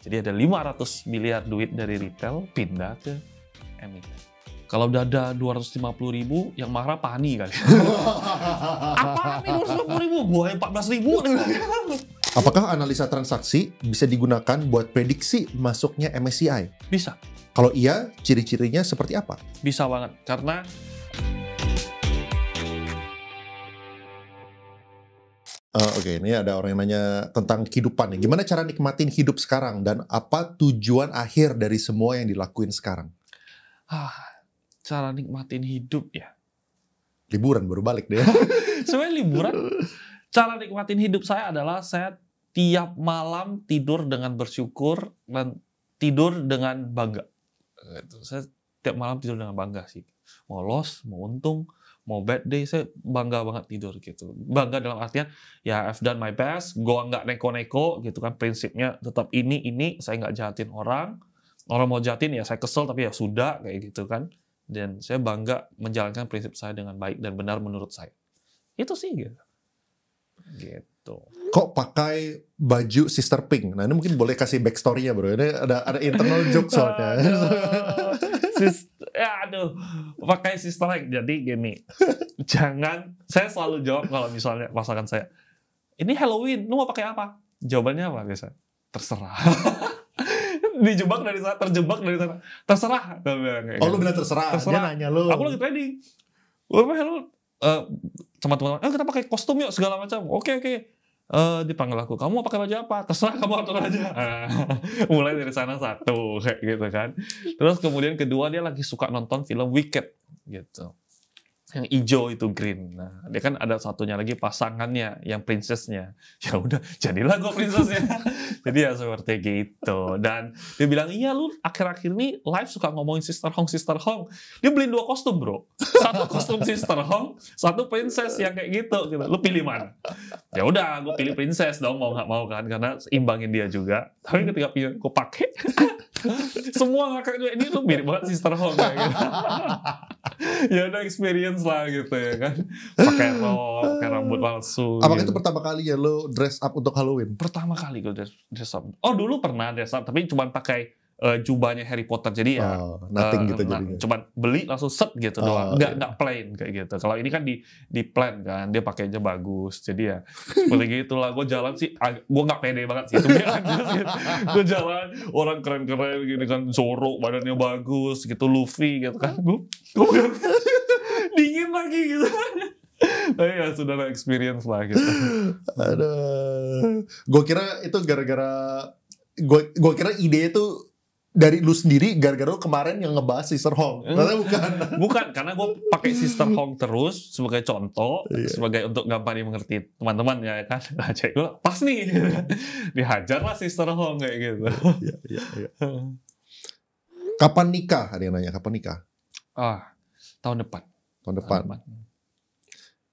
Jadi ada 500 miliar duit dari retail pindah ke emiten. Kalau udah ada 250.000, yang marah Pani kali. Apaan nih 250.000? Gua yang 14.000. Apakah analisa transaksi bisa digunakan buat prediksi masuknya MSCI? Bisa. Kalau iya, ciri-cirinya seperti apa? Bisa banget. Karena Oke, ini ada orang yang nanya tentang kehidupan nih. Gimana cara nikmatin hidup sekarang dan apa tujuan akhir dari semua yang dilakuin sekarang? cara nikmatin hidup ya. Liburan baru balik deh. Sebenarnya liburan. Cara nikmatin hidup saya adalah saya tiap malam tidur dengan bersyukur dan tidur dengan bangga. Saya tiap malam tidur dengan bangga sih. Mau loss, mau untung, mau bad day, saya bangga banget tidur gitu. Bangga dalam artian, ya I've done my best, gue nggak neko-neko gitu kan, prinsipnya tetap ini, saya nggak jahatin orang. Orang mau jahatin ya saya kesel, tapi ya sudah, kayak gitu kan. Dan saya bangga menjalankan prinsip saya dengan baik dan benar menurut saya. Itu sih gitu. Kok pakai baju Sister Pink? Nah ini mungkin boleh kasih backstory-nya bro, ini ada internal joke soalnya. Pakai Sister Pink. Jadi gini, jangan, saya selalu jawab kalau misalnya pasangan saya, ini Halloween, lu mau pakai apa? Jawabannya apa biasa? Terserah. Dijebak dari sana, terjebak dari sana. Terserah. Oh lu bilang terserah. Dia nanya lu. Aku lagi trading. Gue hello. Sama teman-teman, kita pakai kostum yuk segala macam. Oke. Dipanggil aku, kamu mau pakai baju apa? Terserah, kamu atur aja. Mulai dari sana satu, kayak gitu kan. Terus kemudian kedua, dia lagi suka nonton film Wicked gitu. Yang hijau itu green. Nah, dia kan ada satunya lagi pasangannya, yang princessnya. Ya udah, jadilah gue princessnya. Jadi ya seperti gitu. Dan dia bilang, iya lu akhir-akhir ini live suka ngomongin Sister Hong. Dia beliin 2 kostum bro. Satu kostum Sister Hong, satu princess yang kayak gitu. Lu pilih mana? Ya udah, gue pilih princess dong, mau nggak mau kan, karena imbangin dia juga. Tapi ketika gue pakai, semua ngakak juga, ini tuh mirip banget Sister Hong kayak gitu. Ya udah experience lah gitu ya kan, pakai rok, pakai rambut palsu. Apakah gitu. itu pertama kali ya lo dress up untuk Halloween? Pertama kali gue dress up. Oh dulu pernah dress up, tapi cuma pakai jubahnya Harry Potter. Jadi ya nothing gitu jadinya. Cuma beli langsung set gitu doang. Nggak plain kayak gitu. Kalau ini kan di plan kan, dia pakainya bagus. Jadi ya seperti gitulah. Gue jalan sih, gue nggak pede banget sih. Gue jalan, orang keren-keren gini kan, Zoro badannya bagus gitu, Luffy gitu kan. Gue dingin lagi gitu. Tapi ya sudah experience lah gitu. Aduh, gue kira itu gara-gara gue kira ide itu dari lu sendiri gara-gara lu kemarin yang ngebahas Sister Hong. Bukan, karena gue pakai Sister Hong terus sebagai contoh, sebagai untuk gampang dimengerti teman-teman ya kan. Nah, cek gue pas nih, dihajarlah Sister Hong kayak gitu. Iya. Kapan nikah? Ada yang nanya kapan nikah? Tahun depan. Tahun depan.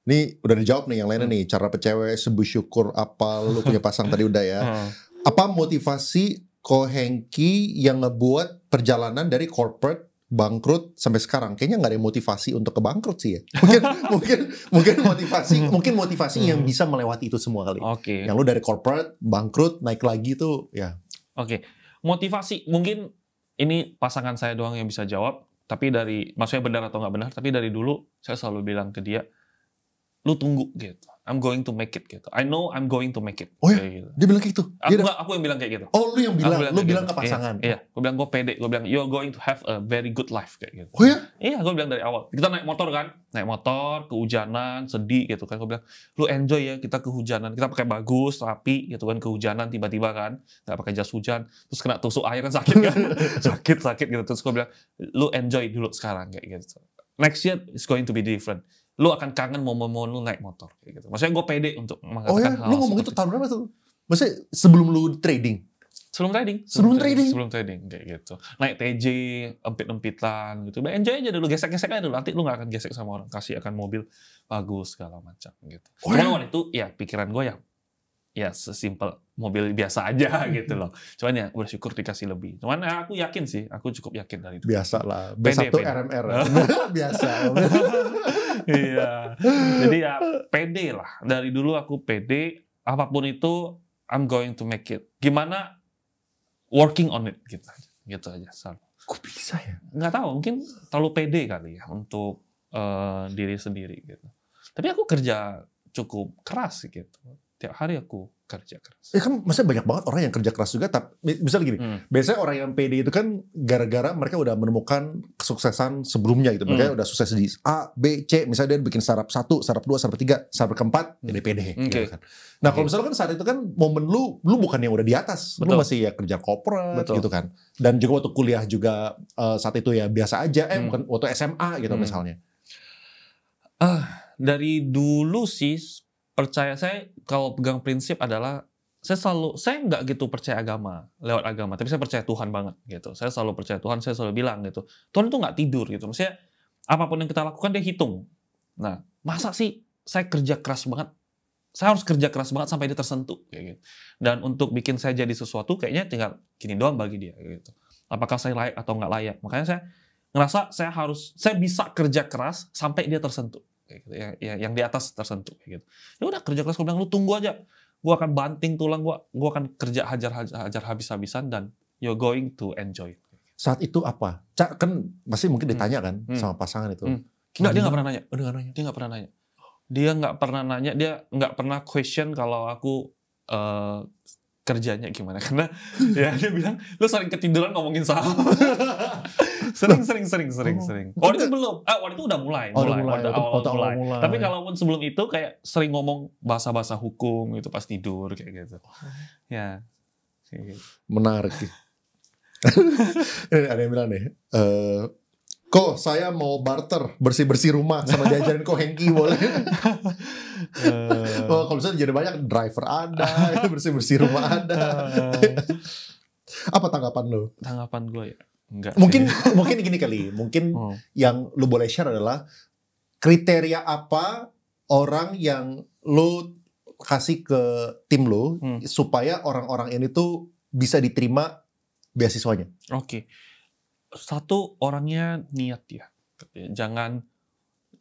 Ini udah dijawab nih yang lainnya nih. Cara cewek bersyukur apa lu punya pasang tadi udah ya. Apa motivasi Ko Hengki yang ngebuat perjalanan dari corporate bangkrut sampai sekarang? Kayaknya nggak ada motivasi untuk ke bangkrut sih ya. Mungkin motivasi yang bisa melewati itu semua kali. Oke. Yang lu dari corporate bangkrut naik lagi tuh ya. Oke. Motivasi mungkin ini pasangan saya doang yang bisa jawab. Tapi maksudnya benar atau nggak benar. Tapi dari dulu saya selalu bilang ke dia, lu tunggu gitu. I'm going to make it gitu. I know I'm going to make it. Oh ya? Gitu. Dia bilang kayak gitu? Aku yang bilang kayak gitu. Oh lu yang bilang? Lu bilang ke pasangan? Iya. Gue bilang gue pede. Gue bilang you're going to have a very good life kayak gitu. Oh ya? Iya, gue bilang dari awal. Kita naik motor kan. Naik motor, kehujanan, sedih gitu kan. Gue bilang, lu enjoy ya kita kehujanan. Kita pakai bagus, rapi gitu kan. Kehujanan tiba-tiba kan. Nggak pakai jas hujan. Terus kena tusuk air kan sakit kan. sakit gitu. Terus gue bilang, lu enjoy dulu sekarang kayak gitu. Next year is going to be different. Lu akan kangen momen-momen lu naik motor kayak gitu. Maksudnya gue pede untuk mengatakan hal. Oh ya, lu ngomong itu tahun berapa tuh? Maksudnya sebelum lu trading? Sebelum trading kayak gitu. Naik TJ, empit-empitan gitu. Enjoy aja dulu, gesek-gesek aja dulu. Nanti lu gak akan gesek sama orang. Kasih akan mobil bagus segala macam gitu. Cuman waktu itu ya pikiran gue ya sesimpel mobil biasa aja gitu loh. Cuman ya bersyukur dikasih lebih. Cuman ya, aku yakin sih, aku cukup yakin dari itu. Biasa lah. B1 RMR. Biasa. Iya. Jadi ya pede lah. Dari dulu aku pede, apapun itu I'm going to make it. Gimana working on it gitu aja. Kok bisa ya? Nggak tahu, mungkin terlalu pede kali ya untuk diri sendiri gitu. Tapi aku kerja cukup keras gitu. Tiap hari aku kerja keras. Kan maksudnya banyak banget orang yang kerja keras juga, tapi misalnya gini, biasanya orang yang pede itu kan gara-gara mereka udah menemukan kesuksesan sebelumnya gitu. Mereka udah sukses di A, B, C, misalnya dia bikin startup 1, startup 2, startup 3, startup keempat, jadi pede. Gitu kan. Nah kalau misalnya kan saat itu kan momen lu bukan yang udah di atas, lu masih ya kerja corporate gitu kan. Dan juga waktu kuliah juga saat itu ya biasa aja, bukan waktu SMA gitu misalnya. Dari dulu sih, percaya saya kalau pegang prinsip adalah saya nggak gitu percaya agama lewat agama, tapi saya percaya Tuhan banget gitu. Saya selalu percaya Tuhan, saya selalu bilang gitu, Tuhan itu nggak tidur gitu. Maksudnya apapun yang kita lakukan dia hitung. Nah, masa sih saya kerja keras banget? Saya harus kerja keras banget sampai dia tersentuh kayak gitu. Dan untuk bikin saya jadi sesuatu kayaknya tinggal gini doang bagi dia gitu. Apakah saya layak atau nggak layak? Makanya saya ngerasa saya bisa kerja keras sampai dia tersentuh. Kayak gitu, yang di atas tersentuh kayak gitu. Ya udah kerja keras, gue bilang lu tunggu aja, gue akan banting tulang, gue akan kerja hajar habis-habisan dan you're going to enjoy. Saat itu apa? Kan masih mungkin ditanya kan sama pasangan itu. Enggak, dia nggak pernah nanya. Dia nggak pernah nanya. Dia nggak pernah nanya. Dia nggak pernah question kalau aku kerjanya gimana, karena ya dia bilang lu sering ketiduran ngomongin saham. sering. Waktu itu belum, waktu itu udah mulai. Waktu awal mulai. Tapi kalaupun sebelum itu kayak sering ngomong bahasa hukum itu pas tidur kayak gitu. Ya. Kayak gitu. Menarik. Ada yang bilang nih, kok saya mau barter bersih-bersih rumah sama diajarin kok Hengki boleh? Kalau misalnya jadi banyak driver ada, bersih-bersih rumah ada. Apa tanggapan lo? Tanggapan gue ya? Enggak. Mungkin gini kali, mungkin yang lo boleh share adalah kriteria apa orang yang lo kasih ke tim lo supaya orang-orang ini tuh bisa diterima beasiswanya. Oke. Satu, orangnya niat ya. Jangan,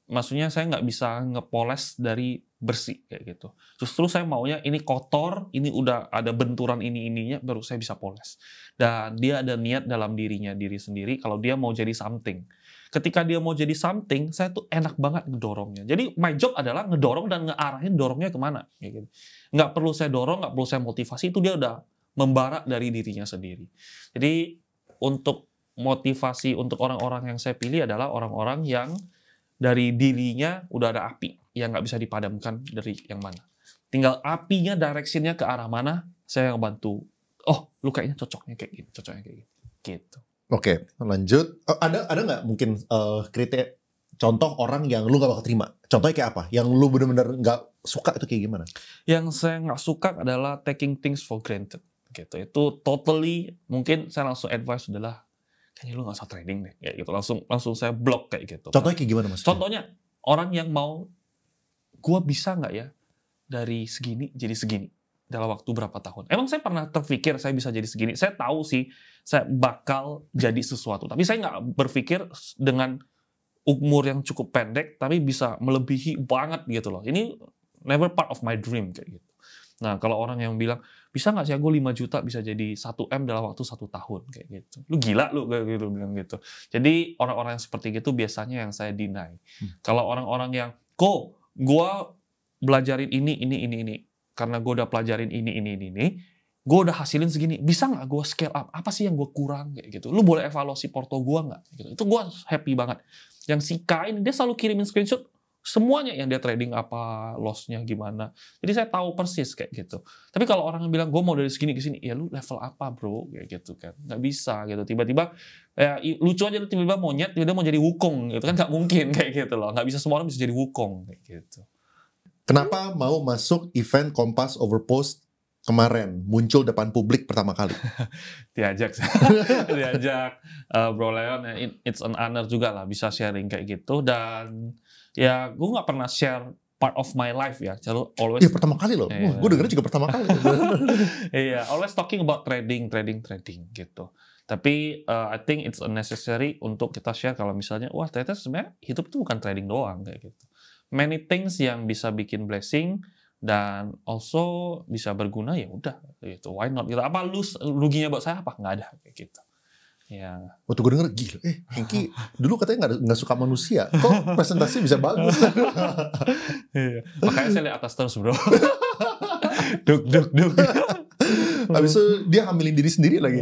maksudnya saya nggak bisa ngepoles dari bersih kayak gitu. Justru saya maunya ini kotor, ini udah ada benturan ininya, baru saya bisa poles. Dan dia ada niat dalam diri sendiri kalau dia mau jadi something. Ketika dia mau jadi something, saya tuh enak banget ngedorongnya. Jadi my job adalah ngedorong dan ngearahin dorongnya kemana. Kayak gitu. Nggak perlu saya dorong, nggak perlu saya motivasi, itu dia udah membara dari dirinya sendiri. Jadi untuk motivasi untuk orang-orang yang saya pilih adalah orang-orang yang dari dirinya udah ada api yang nggak bisa dipadamkan dari yang mana. Tinggal apinya directionnya ke arah mana, saya yang bantu. Oh, lu kayaknya cocoknya kayak gitu, gitu. Oke, lanjut. Ada nggak mungkin kriteria contoh orang yang lu nggak bakal terima? Contohnya kayak apa? Yang lu bener-bener nggak suka itu kayak gimana? Yang saya nggak suka adalah taking things for granted. Gitu. Itu totally, mungkin saya langsung advice adalah kayaknya lu gak usah trading deh, kayak gitu. Langsung saya block kayak gitu. Contohnya kayak gimana mas? Contohnya orang yang mau, gua bisa nggak ya dari segini jadi segini dalam waktu berapa tahun? Emang saya pernah terpikir saya bisa jadi segini. Saya tahu sih saya bakal jadi sesuatu, tapi saya nggak berpikir dengan umur yang cukup pendek, tapi bisa melebihi banget gitu loh. Ini never part of my dream kayak gitu. Nah, kalau orang yang bilang, bisa nggak sih aku 5 juta bisa jadi 1M dalam waktu 1 tahun kayak gitu. Lu gila lu kayak gitu bilang gitu. Jadi orang-orang yang seperti itu biasanya yang saya deny. Kalau orang-orang yang, kok gua belajarin ini karena gua udah pelajarin ini, gua udah hasilin segini, bisa nggak gua scale up? Apa sih yang gua kurang kayak gitu? Lu boleh evaluasi porto gua nggak? Gitu. Itu gua happy banget. Yang si K ini dia selalu kirimin screenshot semuanya yang dia trading apa, loss-nya gimana. Jadi saya tahu persis kayak gitu. Tapi kalau orang yang bilang, gue mau dari segini ke sini, ya lu level apa bro? Kayak gitu kan. Nggak bisa gitu. Tiba-tiba, ya lucu aja tiba-tiba monyet, tiba-tiba mau jadi wukong gitu kan. Nggak mungkin kayak gitu loh. Nggak bisa semua orang bisa jadi wukong kayak gitu. Kenapa mau masuk event Kompas Overpost kemarin? Muncul depan publik pertama kali. Diajak Bro Leon, it's an honor juga lah bisa sharing kayak gitu. Dan ya, gue nggak pernah share part of my life ya. Always. Iya pertama kali loh. Gue dengernya juga pertama kali. Iya, always talking about trading gitu. Tapi I think it's unnecessary untuk kita share kalau misalnya, wah ternyata sebenarnya hidup itu bukan trading doang kayak gitu. Many things yang bisa bikin blessing dan also bisa berguna, ya udah gitu. Why not gitu. Apa ruginya buat saya apa? Nggak ada kayak gitu. Ya. Waktu gue denger, gila, Hengki dulu katanya nggak suka manusia, kok presentasi bisa bagus? Makanya saya lihat atas terus, bro. Duk. Habis itu dia hamilin diri sendiri lagi.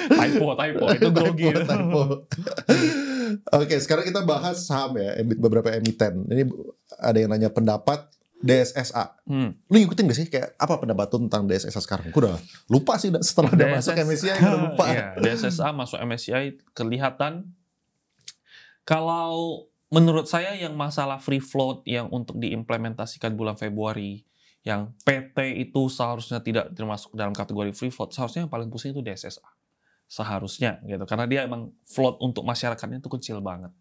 Typo, itu grogi. Typo. Oke, sekarang kita bahas saham ya, beberapa emiten. Ini ada yang nanya pendapat DSSA. Lu ngikutin gak sih kayak apa pendapat lu tentang DSSA sekarang? Gue udah lupa sih setelah dia masuk MSCI, gue udah lupa. Iya, DSSA masuk MSCI kelihatan. Kalau menurut saya yang masalah free float yang untuk diimplementasikan bulan Februari, yang PT itu seharusnya tidak termasuk dalam kategori free float, seharusnya yang paling pusing itu DSSA. Seharusnya gitu, karena dia emang float untuk masyarakatnya itu kecil banget.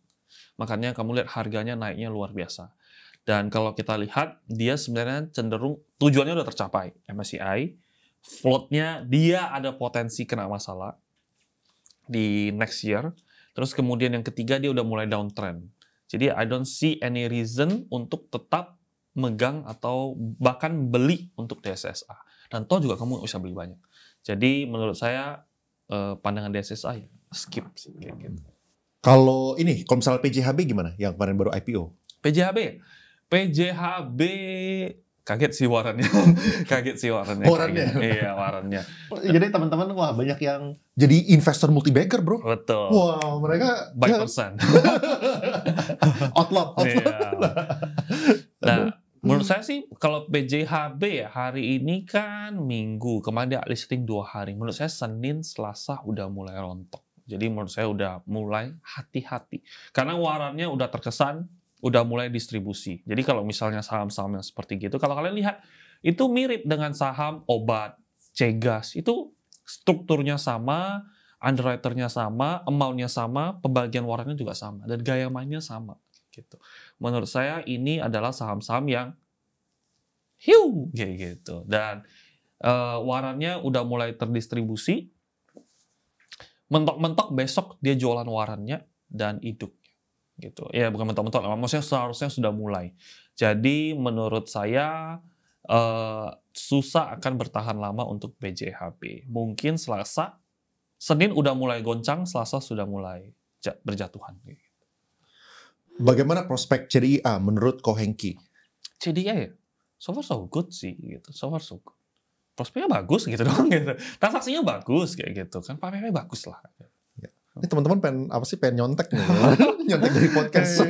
Makanya kamu lihat harganya naiknya luar biasa. Dan kalau kita lihat, dia sebenarnya cenderung tujuannya udah tercapai. MSCI, floatnya dia ada potensi kena masalah di next year. Terus kemudian yang ketiga, dia udah mulai downtrend. Jadi I don't see any reason untuk tetap megang atau bahkan beli untuk DSSA. Dan toh juga kamu bisa beli banyak. Jadi menurut saya pandangan DSSA ya skip sih kayak gitu. Kalau misalnya PJHB gimana? Yang kemarin baru IPO. PJHB kaget sih warannya. Warannya. Iya, warannya. Jadi teman-teman wah banyak yang jadi investor multi-bagger, bro. Betul. Wah, mereka by percent. Outlot. Iya. Nah, menurut saya sih kalau PJHB ya hari ini kan Minggu, kemarin dia listing 2 hari. Menurut saya Senin, Selasa udah mulai rontok. Jadi menurut saya udah mulai hati-hati. Karena warannya udah terkesan udah mulai distribusi. Jadi kalau misalnya saham-saham yang seperti gitu, kalau kalian lihat, itu mirip dengan saham obat, Cegas. Itu strukturnya sama, underwriter-nya sama, amount-nya sama, pembagian warannya juga sama, dan gaya mainnya sama. Gitu. Menurut saya ini adalah saham-saham yang kayak gitu. Dan warannya udah mulai terdistribusi. Mentok-mentok besok dia jualan warannya dan hidup. Gitu. Ya bukan mentok-mentok, maksudnya seharusnya sudah mulai. Jadi menurut saya susah akan bertahan lama untuk PJHB. Mungkin Selasa, Senin udah mulai goncang, Selasa sudah mulai berjatuhan. Bagaimana prospek CDIA menurut Ko Hengki? CDIA ya, so far so good sih. Gitu. So far so good. Prospeknya bagus gitu dong. Gitu. Transaksinya bagus kayak gitu kan, PPP bagus lah. Ini teman-teman pengen nyontek nih, nyontek dari podcast.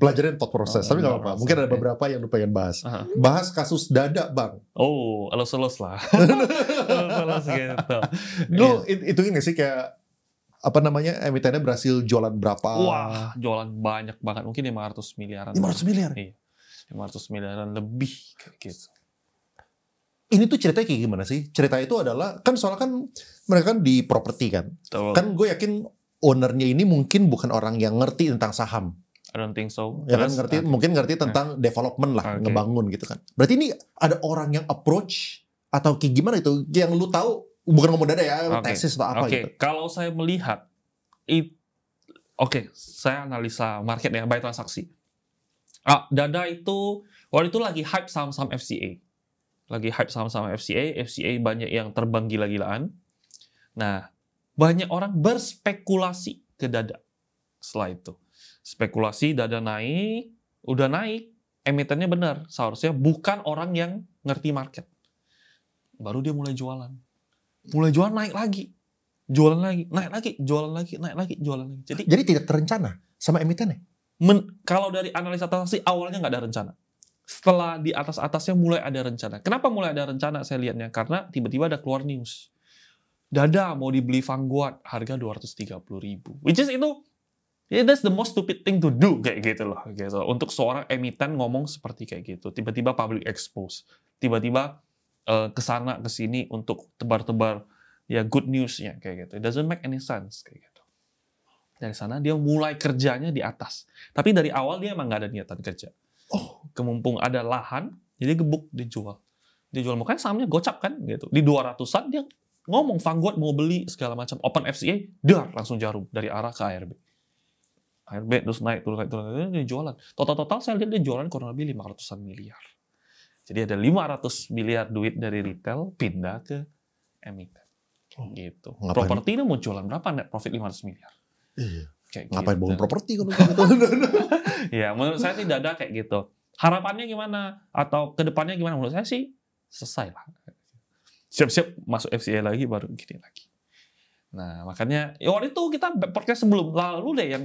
Pelajarin thought process, tapi nggak apa-apa. Mungkin ada beberapa yang lu pengen bahas. Bahas kasus Dada, Bang. Oh, elus-elus lah. Elus gitu. Lu hitungin nggak sih kayak apa namanya emitennya berhasil jualan berapa? Wah, jualan banyak banget. Mungkin 500 miliaran. 500 miliar? Iya. 500 miliaran lebih kayak gitu. Ini tuh ceritanya kayak gimana sih? Cerita itu adalah, kan soalnya kan mereka kan di properti kan. Betul. Kan gue yakin ownernya ini mungkin bukan orang yang ngerti tentang saham. I don't think so. Ya kan mungkin ngerti tentang development lah, ngebangun gitu kan. Berarti ini ada orang yang approach atau kayak gimana itu? Yang lu tahu, bukan ngomong Dada ya, tesis atau apa gitu. Kalau saya melihat, saya analisa market ya, by transaksi. Dada itu, waktu itu lagi hype saham-saham FCA. FCA banyak yang terbang gila-gilaan. Nah, banyak orang berspekulasi ke Dada. Setelah itu, spekulasi Dada naik, udah naik, emitennya benar. Seharusnya bukan orang yang ngerti market. Baru dia mulai jualan. Mulai jualan naik lagi. Jualan lagi, naik lagi, jualan lagi, naik lagi, jualan lagi. Jadi tidak terencana sama emitennya? Kalau dari analisa transaksi, awalnya nggak ada rencana. Setelah di atas-atasnya mulai ada rencana. Kenapa mulai ada rencana saya lihatnya? Karena tiba-tiba ada keluar news. Dada mau dibeli Vanguard, harga 230.000. Which is itu, that's the most stupid thing to do, kayak gitu loh. Gitu. Untuk seorang emiten ngomong seperti kayak gitu. Tiba-tiba public expose. Tiba-tiba kesana kesini untuk tebar-tebar ya good newsnya kayak gitu. It doesn't make any sense kayak gitu. Dari sana dia mulai kerjanya di atas. Tapi dari awal dia emang nggak ada niatan kerja. Kemumpung ada lahan, jadi gebuk dijual. Dijual, makanya sahamnya gocap kan gitu. Di 200-an dia ngomong Vanguard mau beli segala macam. Open FCA, dar langsung jarum dari arah ke ARB. ARB terus naik, dia jualan. Total saya lihat dia jualan kurang lebih 500-an miliar. Jadi ada 500 miliar duit dari retail pindah ke emiten. Gitu. Properti itu mau jualan berapa net profit 500 miliar? Iya. Kayak Ngapain gitu. bangun properti kalau gitu? Ya, menurut saya tidak ada kayak gitu. Harapannya gimana? Atau kedepannya gimana? Menurut saya sih selesai lah. Siap-siap masuk FCA lagi baru gini lagi. Nah, makanya ya waktu itu kita podcast sebelum lalu deh yang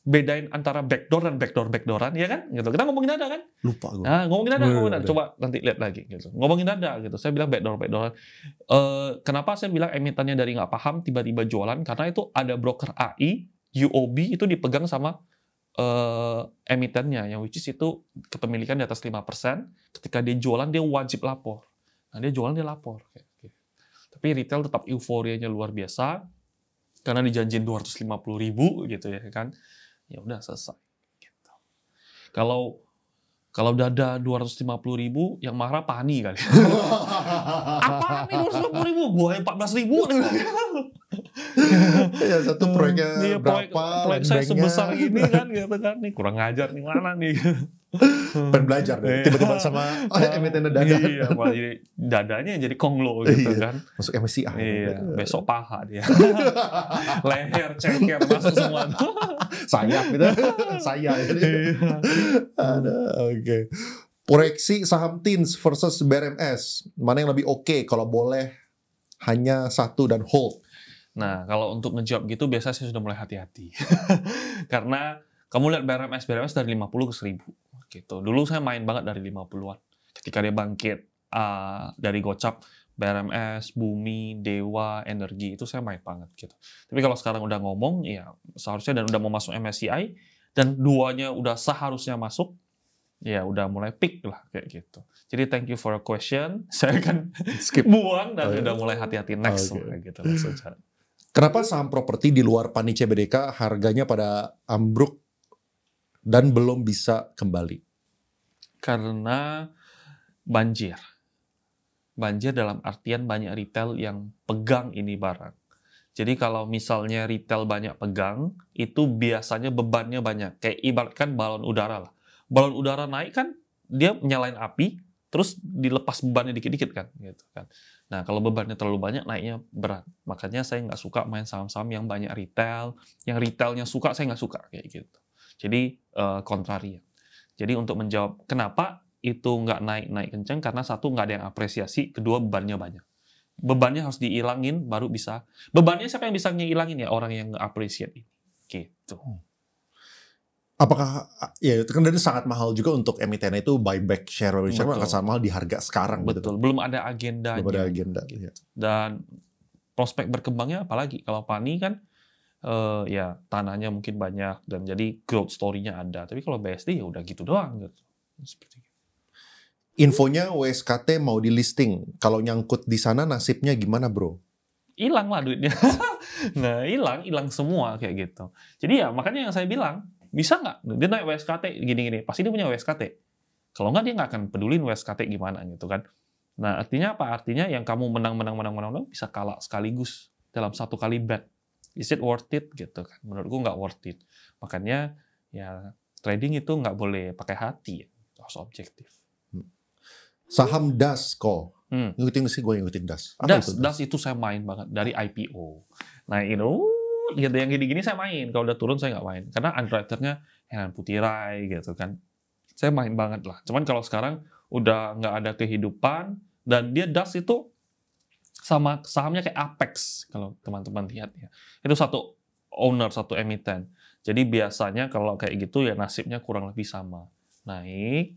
bedain antara backdoor dan backdooran, ya kan? Gitu. Kita ngomongin dada kan? Lupa gue. Nah, ngomongin dada. Coba nanti lihat lagi gitu. Ngomongin dada gitu. Saya bilang backdooran. Kenapa saya bilang emitennya dari nggak paham tiba-tiba jualan? Karena itu ada broker AI, UOB itu dipegang sama emitennya, yang which is itu kepemilikan di atas 5%. Ketika dia jualan dia wajib lapor. Nah, dia jualan dia lapor. Tapi retail tetap euforianya luar biasa karena dijanjiin 250.000 gitu ya kan. Ya udah selesai. Gitu. Kalau dada 250.000 yang marah Pani kali. Apaan nih 250.000? Gua 14.000. Ya satu proyeknya berapa? Proyek saya sebesar ini kan gitu kan. Nih kurang ngajar nih mana nih. Pengen belajar deh. Tiba-tiba sama emiten dada. Iya, malah jadi dadanya jadi konglo gitu kan. Masuk MSCI. Iya, besok paha dia. Leher, ceker, masuk semua. Sayap gitu. Saya. Ada, oke. Proyeksi saham TINS versus BRMS. Mana yang lebih oke kalau boleh hanya satu dan hold? Nah, kalau untuk ngejawab gitu biasanya saya sudah mulai hati-hati. Karena kamu lihat BRMS dari 50 ke 1000. Gitu. Dulu saya main banget dari 50-an. Ketika dia bangkit dari Gocap, BRMS, Bumi, Dewa, Energi, itu saya main banget gitu. Tapi kalau sekarang udah ngomong, ya seharusnya dan udah mau masuk MSCI, dan duanya udah seharusnya masuk, ya udah mulai peak lah kayak gitu. Jadi thank you for a question. Saya akan skip buang dan udah mulai hati-hati next kayak gitu langsung. Kenapa saham properti di luar Pani CBDK harganya pada ambruk dan belum bisa kembali? Karena banjir. Banjir dalam artian banyak retail yang pegang ini barang. Jadi kalau misalnya retail banyak pegang, itu biasanya bebannya banyak. Kayak ibaratkan balon udara lah. Balon udara naik kan, dia nyalain api, terus dilepas bebannya dikit-dikit kan. Gitu kan. Nah, kalau bebannya terlalu banyak, naiknya berat. Makanya saya nggak suka main saham-saham yang banyak retail. Yang retailnya suka, saya nggak suka. Kayak gitu. Jadi, kontrarian. Jadi untuk menjawab kenapa itu nggak naik kenceng, karena satu nggak ada yang apresiasi, kedua bebannya banyak. Bebannya harus dihilangin baru bisa. Bebannya siapa yang bisa ngilangin ya? Orang yang nge-appreciate ini. Gitu. Apakah ya itu kan dari sangat mahal juga untuk emiten itu buyback share akan sangat mahal di harga sekarang. Betul. Gitu. Belum ada agendanya. Belum ada agenda. Gitu. Dan prospek berkembangnya apalagi kalau Pani kan ya tanahnya mungkin banyak dan jadi growth story-nya ada. Tapi kalau BSD ya udah gitu doang gitu. Seperti itu. Infonya WSKT mau di listing. Kalau nyangkut di sana nasibnya gimana, bro? Hilang lah duitnya. Nah, hilang semua kayak gitu. Jadi ya makanya yang saya bilang, bisa nggak dia naik WSKT gini-gini? Pasti dia punya WSKT. Kalau nggak dia nggak akan pedulin WSKT gimana gitu kan. Nah, artinya apa? Artinya yang kamu menang bisa kalah sekaligus dalam satu kali bet. Is it worth it gitu kan? Menurutku nggak worth it. Makanya ya trading itu nggak boleh pakai hati, harus objektif. Saham DAS kok. Ngikutin sih, gue ngikutin DAS. DAS itu saya main banget dari IPO. Nah itu gitu yang gini-gini saya main. Kalau udah turun saya nggak main karena underwriternya Henan Putirai gitu kan. Saya main banget lah. Cuman kalau sekarang udah nggak ada kehidupan dan dia DAS itu sama sahamnya kayak Apex kalau teman-teman lihat ya. Itu satu owner, satu emiten. Jadi biasanya kalau kayak gitu ya nasibnya kurang lebih sama. Naik,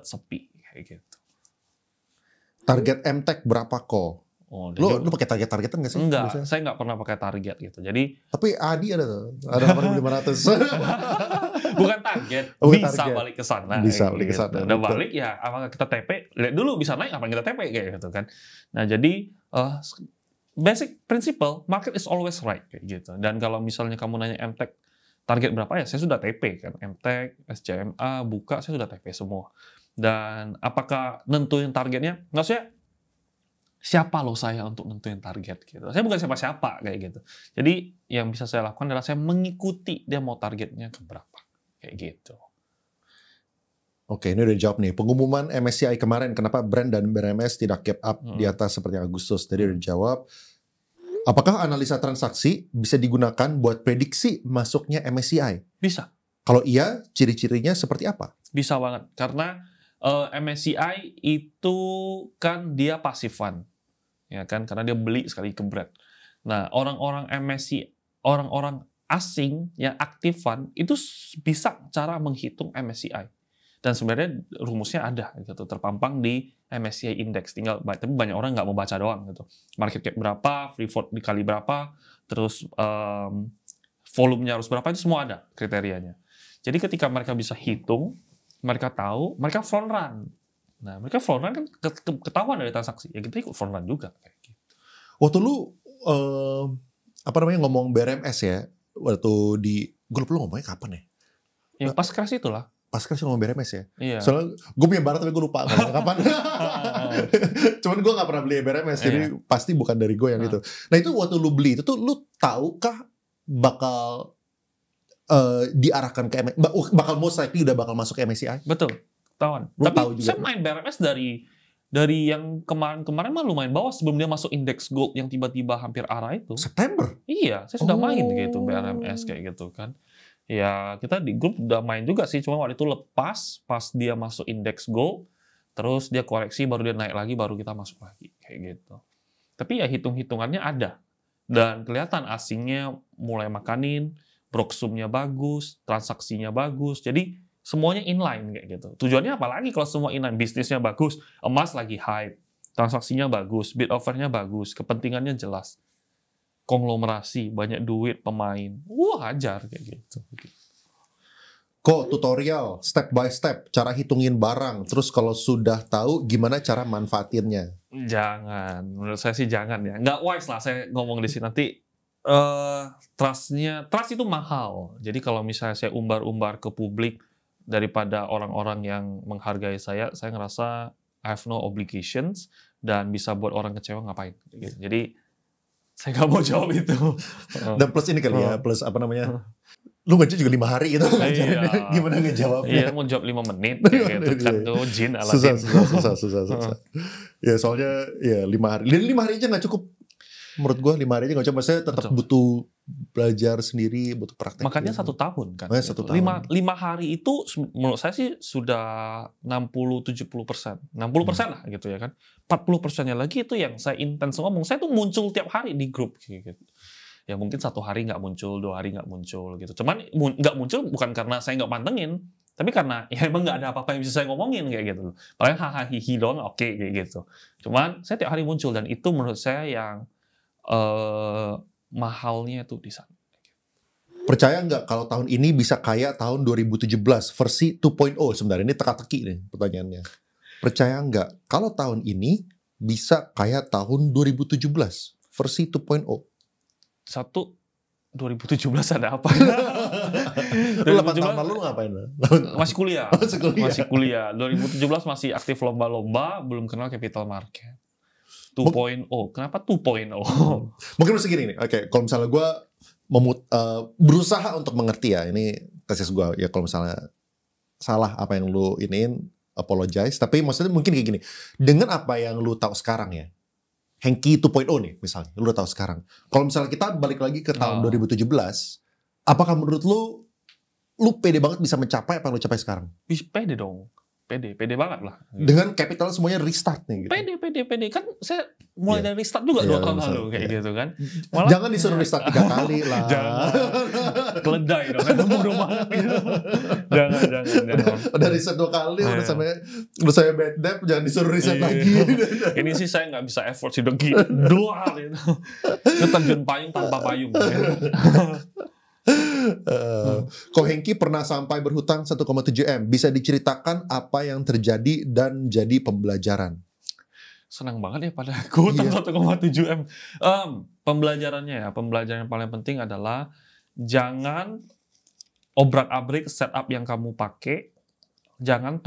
sepi kayak gitu. Target MTEK berapa kok? Oh, lu pakai targetan nggak sih? Enggak, biasanya? Saya nggak pernah pakai target gitu. Jadi tapi Adi ada tuh, ada 8.500. Bukan target, bisa target. Balik ke sana. Bisa balik ke sana. Udah balik ya, apakah kita TP? Lihat dulu bisa naik, apa kita TP kayak gitu kan. Nah jadi basic principle, market is always right kayak gitu. Dan kalau misalnya kamu nanya MTEK target berapa ya, saya sudah TP kan. MTEK, SCMA, buka, saya sudah TP semua. Dan apakah nentuin targetnya? Nggak usah. siapa loh saya untuk nentuin target gitu. Saya bukan siapa-siapa kayak gitu. Jadi yang bisa saya lakukan adalah saya mengikuti dia mau targetnya ke berapa kayak gitu. Oke, ini udah dijawab nih. Pengumuman MSCI kemarin, kenapa brand dan BRMS tidak keep up di atas seperti Agustus? Tadi udah dijawab. Apakah analisa transaksi bisa digunakan buat prediksi masuknya MSCI? Bisa. Kalau iya, ciri-cirinya seperti apa? Bisa banget. Karena MSCI itu kan dia passive fund. Ya kan? Karena dia beli sekali ke brand. Nah, orang-orang MSCI, orang-orang asing yang aktif fund, itu bisa cara menghitung MSCI. Dan sebenarnya rumusnya ada gitu, terpampang di MSCI Index. Tapi banyak orang nggak mau baca doang gitu. Market cap berapa, free float dikali berapa, terus volumenya harus berapa, itu semua ada kriterianya. Jadi ketika mereka bisa hitung, mereka tahu, mereka front run. Nah, mereka front run kan ketahuan dari transaksi. Ya kita ikut front run juga kayak gitu. Waktu lu ngomong BRMS ya, waktu gue lupa lu ngomongnya kapan ya? Yang pas crash itulah. Pas crash ngomong BRMS ya? Iya. Soalnya gue punya barang tapi gue lupa ngomong kapan. Cuman gue gak pernah beli BRMS, jadi pasti bukan dari gue yang itu. Nah itu waktu lu beli itu tuh, lu tahukah bakal diarahkan ke bakal most likely udah bakal masuk ke MSCI? Betul, ketahuan. Tapi saya main BRMS dari yang kemarin-kemarin mah lumayan bawah sebelum dia masuk indeks gold yang tiba-tiba hampir arah itu. September? Iya, saya sudah main gitu BRMS kayak gitu kan. Ya kita di grup udah main juga sih, cuma waktu itu lepas pas dia masuk indeks gold, terus dia koreksi baru dia naik lagi, baru kita masuk lagi kayak gitu. Tapi ya hitung-hitungannya ada dan kelihatan asingnya mulai makanin, broksumnya bagus, transaksinya bagus, jadi semuanya inline kayak gitu. Tujuannya apalagi kalau semua inline, bisnisnya bagus, emas lagi hype, transaksinya bagus, bid offernya bagus, kepentingannya jelas. Konglomerasi, banyak duit, pemain. Wah, ajar kayak gitu. Kok tutorial, step by step, cara hitungin barang. Terus kalau sudah tahu, gimana cara manfaatinnya? Jangan. Menurut saya sih jangan ya. Nggak wise lah saya ngomong di sini. Nanti trust itu mahal. Jadi kalau misalnya saya umbar-umbar ke publik daripada orang-orang yang menghargai saya ngerasa I have no obligations dan bisa buat orang kecewa ngapain. Jadi saya nggak mau jawab itu. Dan plus ini kali ya, plus apa namanya, lu ngaji juga 5 hari gitu. Iya. Gimana ngejawabnya? Iya, mau jawab 5 menit gitu kan tuh jin Aladin. Susah. Ya soalnya ya 5 hari. 5 hari aja nggak cukup. Menurut gue 5 hari aja nggak cukup. Maksudnya tetap butuh belajar sendiri, butuh praktek. Makanya 1 tahun kan. 1 tahun. 5 hari itu menurut saya sih sudah 60-70%. 60% lah gitu ya kan. 40%-nya lagi itu yang saya intens ngomong. Saya tuh muncul tiap hari di grup gitu. Ya mungkin 1 hari nggak muncul, 2 hari nggak muncul gitu. Cuman nggak muncul bukan karena saya nggak pantengin, tapi karena ya emang nggak ada apa-apa yang bisa saya ngomongin kayak gitu. Paling hahaha hihi doang oke kayak gitu. Cuman saya tiap hari muncul dan itu menurut saya yang mahalnya tuh di sana. Percaya nggak kalau tahun ini bisa kayak tahun 2017 versi 2.0? Sebenarnya ini teka-teki nih pertanyaannya. Percaya nggak kalau tahun ini bisa kayak tahun 2017 versi 2.0? 2017 ada apa? 8 tahun lalu lu ngapain? Masih kuliah. Masih kuliah. 2017 masih aktif lomba-lomba, belum kenal capital market. 2.0. Kenapa 2.0? Mungkin masih gini nih. Oke, kalau misalnya gue berusaha untuk mengerti ya, ini tesis gue ya, kalau misalnya salah apa yang lu iniin, apologize. Tapi maksudnya mungkin kayak gini. Dengan apa yang lu tahu sekarang ya, Hengki 2.0 nih misalnya, lu udah tahu sekarang. Kalau misalnya kita balik lagi ke tahun 2017, apakah menurut lu pede banget bisa mencapai apa yang lu capai sekarang? Pede dong. Pede banget lah. Dengan capital semuanya restart nih gitu. Pede. Kan saya mulai dari restart juga 2 tahun lalu kayak gitu kan. Malah, jangan disuruh restart 3 kali lah. Jangan. Keledai dong. Bodoh banget gitu. Jangan. Udah reset 2 kali, udah sampai bad debt, jangan disuruh reset lagi. Ini sih saya nggak bisa effort sih degi. Doa gitu. Itu terjun payung tanpa payung. Ko Hengki pernah sampai berhutang 1,7 M. Bisa diceritakan apa yang terjadi dan jadi pembelajaran? Senang banget ya pada aku hutang 1,7 M. Pembelajaran yang paling penting adalah jangan obrak-abrik setup yang kamu pakai, jangan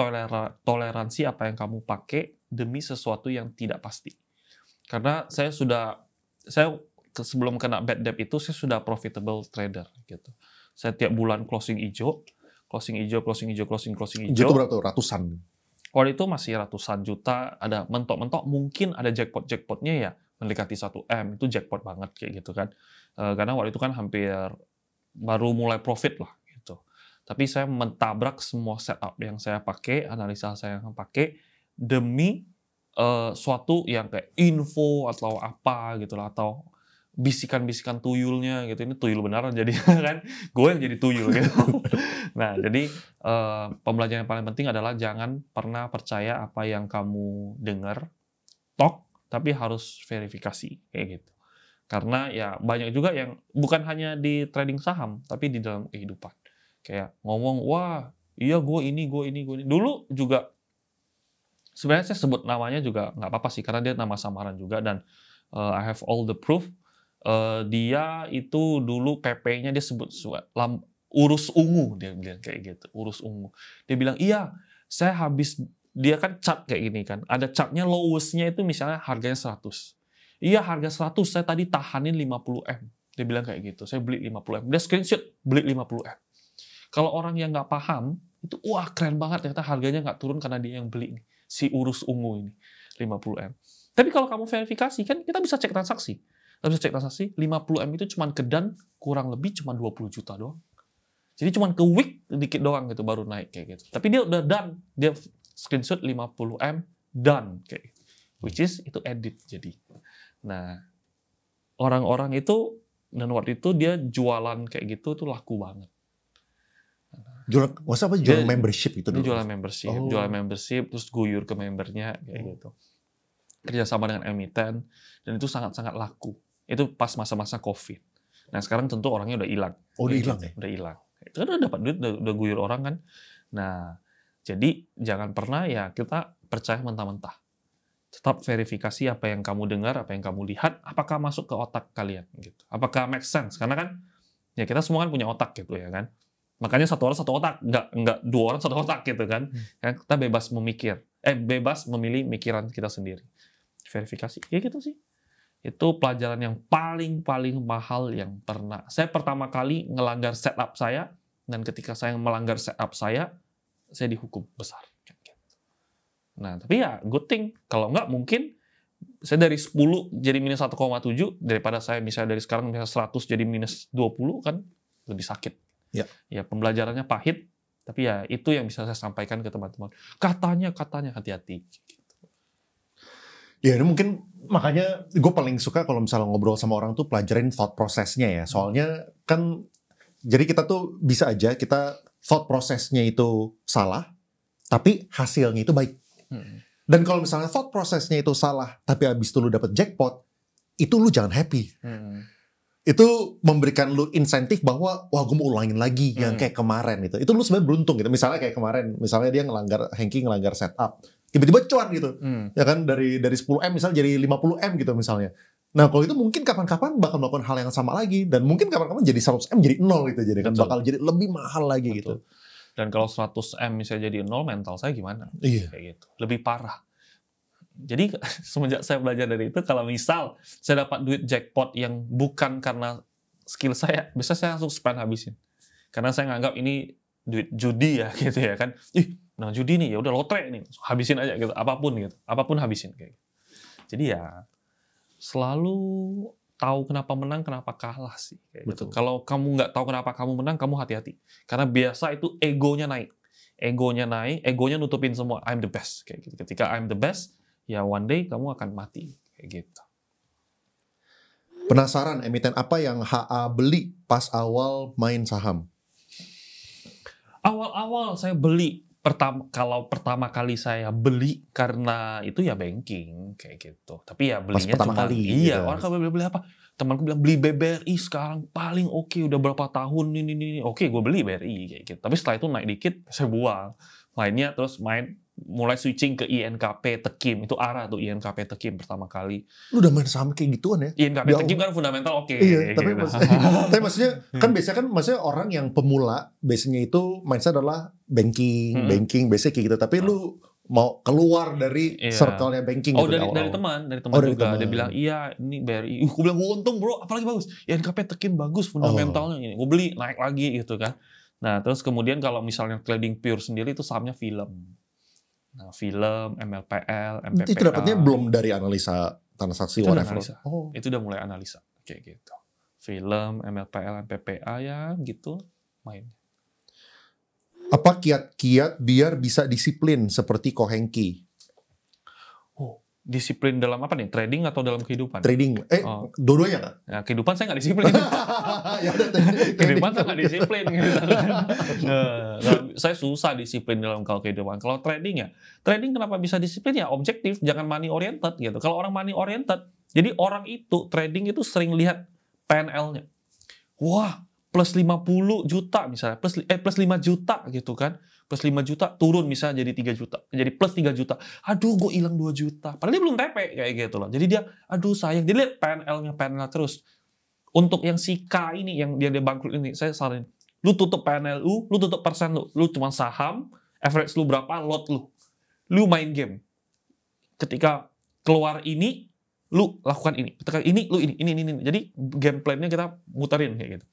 toleransi apa yang kamu pakai demi sesuatu yang tidak pasti. Karena saya sebelum kena bad debt itu saya sudah profitable trader gitu. Saya tiap bulan closing hijau. Itu berapa tuh? Ratusan? Waktu itu masih ratusan juta, ada mentok-mentok mungkin ada jackpot-jackpotnya ya mendekati 1M, itu jackpot banget kayak gitu kan. Karena waktu itu kan hampir baru mulai profit lah gitu. Tapi saya mentabrak semua setup yang saya pakai, analisa saya yang pakai demi suatu yang kayak info atau apa gitu lah, atau bisikan-bisikan tuyulnya gitu. Ini tuyul beneran jadi kan gue yang jadi tuyul gitu. Nah, jadi pembelajaran yang paling penting adalah jangan pernah percaya apa yang kamu dengar, tapi harus verifikasi kayak gitu. Karena ya banyak juga yang bukan hanya di trading saham, tapi di dalam kehidupan. Kayak ngomong, wah iya gue ini. Dulu juga sebenarnya saya sebut namanya juga nggak apa-apa sih, karena dia nama samaran juga, dan I have all the proof. Dia itu dulu PP-nya dia sebut urus ungu, dia bilang kayak gitu, urus ungu. Dia bilang, iya, saya habis, dia kan chart kayak gini kan, ada chartnya lowest-nya itu misalnya harganya 100. Iya, harga 100, saya tadi tahanin 50M. Dia bilang kayak gitu, saya beli 50M. Dia screenshot, beli 50M. Kalau orang yang nggak paham, itu wah keren banget, ternyata harganya nggak turun karena dia yang beli, si urus ungu ini, 50M. Tapi kalau kamu verifikasi, kan kita bisa cek transaksi. Kita bisa cek transaksi, 50M itu cuma ke dan kurang lebih cuma 20 juta doang. Jadi cuma ke week dikit doang gitu baru naik kayak gitu. Tapi dia udah done, dia screenshot 50M done kayak gitu. Which is itu edit jadi. Nah, orang-orang itu dan waktu itu dia jualan kayak gitu tuh laku banget. Jualan membership itu dulu? Dia jualan membership, terus guyur ke membernya kayak gitu. Kerjasama dengan emiten, dan itu sangat-sangat laku. Itu pas masa-masa COVID. Nah sekarang tentu orangnya udah hilang. Udah hilang ya? Udah hilang. Itu udah dapat duit, udah guyur orang kan. Nah, jadi jangan pernah ya kita percaya mentah-mentah. Tetap verifikasi apa yang kamu dengar, apa yang kamu lihat, apakah masuk ke otak kalian gitu. Apakah make sense? Karena kan ya kita semua kan punya otak gitu ya kan. Makanya satu orang satu otak, nggak dua orang satu otak gitu kan. Kita bebas bebas memilih mikiran kita sendiri. Verifikasi, ya gitu sih. Itu pelajaran yang paling mahal yang pernah. Saya pertama kali ngelanggar setup saya, dan ketika saya melanggar setup saya dihukum besar. Nah, tapi ya good thing. Kalau nggak mungkin saya dari 10 jadi minus 1,7, daripada saya misalnya dari sekarang misalnya 100 jadi minus 20 kan lebih sakit. Ya pembelajarannya pahit, tapi ya itu yang bisa saya sampaikan ke teman-teman. Katanya hati-hati. Ya ini mungkin makanya gue paling suka kalau misalnya ngobrol sama orang tuh pelajarin thought prosesnya ya. Soalnya kan jadi kita tuh bisa aja kita thought prosesnya itu salah, tapi hasilnya itu baik. Dan kalau misalnya thought prosesnya itu salah, tapi abis itu lu dapet jackpot, itu lu jangan happy. Itu memberikan lu insentif bahwa wah gue mau ulangin lagi yang kayak kemarin gitu. Itu lu sebenarnya beruntung gitu. Misalnya kayak kemarin, misalnya dia Hengki ngelanggar setup, tiba-tiba cuan gitu. Ya kan dari 10M misalnya jadi 50M gitu misalnya. Nah, kalau itu mungkin kapan-kapan bakal melakukan hal yang sama lagi, dan mungkin kapan-kapan jadi 100M jadi 0 gitu, jadi kan bakal jadi lebih mahal lagi. Betul. Gitu. Dan kalau 100M misalnya jadi 0, mental saya gimana? Iya. Kayak gitu. Lebih parah. Jadi semenjak saya belajar dari itu, kalau misal saya dapat duit jackpot yang bukan karena skill saya, biasanya saya langsung spend habisin. Karena saya nganggap ini duit judi ya gitu ya kan. Nah judi nih, ya udah lotre nih, habisin aja gitu, apapun habisin kayak gitu. Jadi ya selalu tahu kenapa menang, kenapa kalah sih. Kayak gitu. Kalau kamu nggak tahu kenapa kamu menang, kamu hati-hati. Karena biasa itu egonya naik, egonya nutupin semua. I'm the best kayak gitu. Ketika I'm the best, ya one day kamu akan mati kayak gitu. Penasaran emiten apa yang HA beli pas awal main saham? Awal-awal saya beli. Kalau pertama kali saya beli karena itu ya banking kayak gitu. Tapi ya belinya pertama cuma kali. Iya, orang kalau beli apa? Temanku bilang beli BBRI sekarang paling oke, udah berapa tahun ini. Oke, gue beli BRI kayak gitu. Tapi setelah itu naik dikit saya buang. Mainnya terus mulai switching ke INKP Tekim. Itu arah tuh INKP Tekim pertama kali. Lu udah main saham kayak gituan ya? INKP Tekim kan fundamental oke. Iya, tapi gitu. tapi maksudnya kan maksudnya orang yang pemula biasanya itu mindset adalah banking biasanya kayak gitu. Tapi lu mau keluar dari circle-nya banking Oh, gitu dari teman dari juga. teman. Dia bilang, "Iya, ini BRI." Gue bilang, "Gue untung, Bro. Apalagi bagus. Ya NKP tekin bagus fundamentalnya ini." Gue beli naik lagi gitu kan. Nah, terus kemudian kalau misalnya trading pure sendiri itu sahamnya film. Nah, film, MLPL, MPPA. Itu dapatnya belum dari analisa transaksi itu whatever. analisa. Itu udah mulai analisa kayak gitu. Film, MLPL, MPPA ya gitu main. Apa kiat-kiat biar bisa disiplin seperti Ko Hengki? Disiplin dalam apa nih? Trading atau dalam kehidupan? Trading. Dua-duanya kan? Ya, kehidupan saya nggak disiplin. Ya udah, kehidupan saya nggak disiplin. Gitu. Saya susah disiplin dalam kehidupan. Kalau trading ya, trading kenapa bisa disiplin ya objektif, jangan money oriented gitu. Kalau orang money oriented, jadi orang itu trading itu sering lihat PNL-nya. Wah, plus 50 juta misalnya, plus 5 juta gitu kan. Plus 5 juta turun misalnya jadi 3 juta. Jadi plus 3 juta. Aduh, gue hilang 2 juta. Padahal dia belum TP kayak gitu loh. Jadi dia, aduh sayang. Dia lihat PNL terus. Untuk yang si K ini, yang dia bangkrut ini, saya saranin. Lu tutup PNL lu tutup persen lu. Lu cuma saham, average lu berapa, lot lu. Lu main game. Ketika keluar ini, lu lakukan ini. Ketika ini, lu ini. Jadi game plan-nya kita muterin kayak gitu.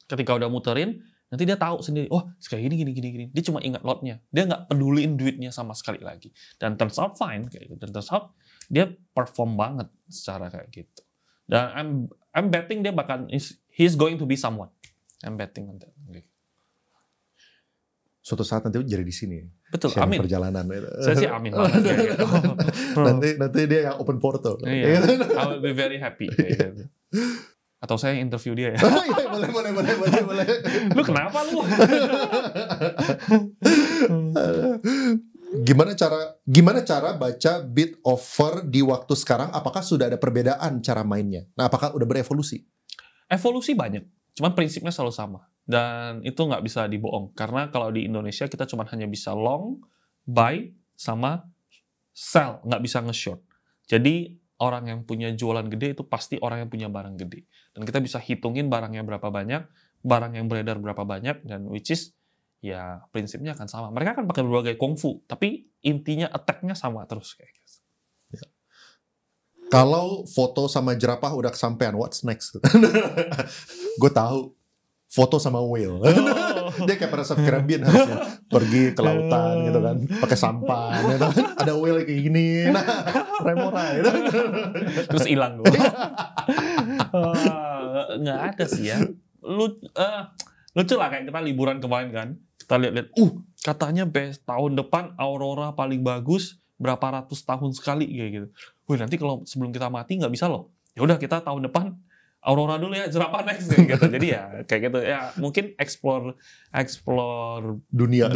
Ketika udah muterin, nanti dia tahu sendiri, oh kayak gini. Dia cuma ingat lotnya. Dia nggak peduliin duitnya sama sekali lagi. Dan turns out fine kayak gitu. Dan turns out dia perform banget secara kayak gitu. Dan I'm betting dia bakal he's going to be someone. I'm betting on that. Suatu saat nanti jadi di sini. Betul, amin. Perjalanan. Saya sih amin banget. Gitu. nanti dia yang open portal. Iya, I will be very happy. Gitu. Atau saya interview dia ya. boleh. Lu kenapa lu? Gimana cara baca bid offer di waktu sekarang? Apakah sudah ada perbedaan cara mainnya? Nah, apakah udah berevolusi? Evolusi banyak. Cuman prinsipnya selalu sama. Dan itu nggak bisa dibohong. Karena kalau di Indonesia kita cuma hanya bisa long, buy, sama sell. Nggak bisa nge-short. Jadi orang yang punya jualan gede itu pasti orang yang punya barang gede. Dan kita bisa hitungin barangnya berapa banyak, barang yang beredar berapa banyak, dan which is, ya prinsipnya akan sama. Mereka akan pakai berbagai kungfu, tapi intinya attack-nya sama terus. Kayak gitu. Ya. Kalau foto sama jerapah udah kesampean, what's next? Gue tahu. Foto sama whale. Dia kayak pada Pirates Caribbean harusnya. Pergi ke lautan gitu kan. Pakai sampan. Gitu kan. Ada whale kayak gini. Nah, remora gitu. Terus hilang gue. Nggak ada sih ya. Lucu lah kayak kita liburan kemarin kan. Kita lihat-lihat. Katanya tahun depan Aurora paling bagus. Berapa ratus tahun sekali kayak gitu. Wih, nanti kalau sebelum kita mati nggak bisa loh. Ya udah kita tahun depan Aurora dulu ya, jerapah next gitu. Jadi ya kayak gitu ya, mungkin explore dunia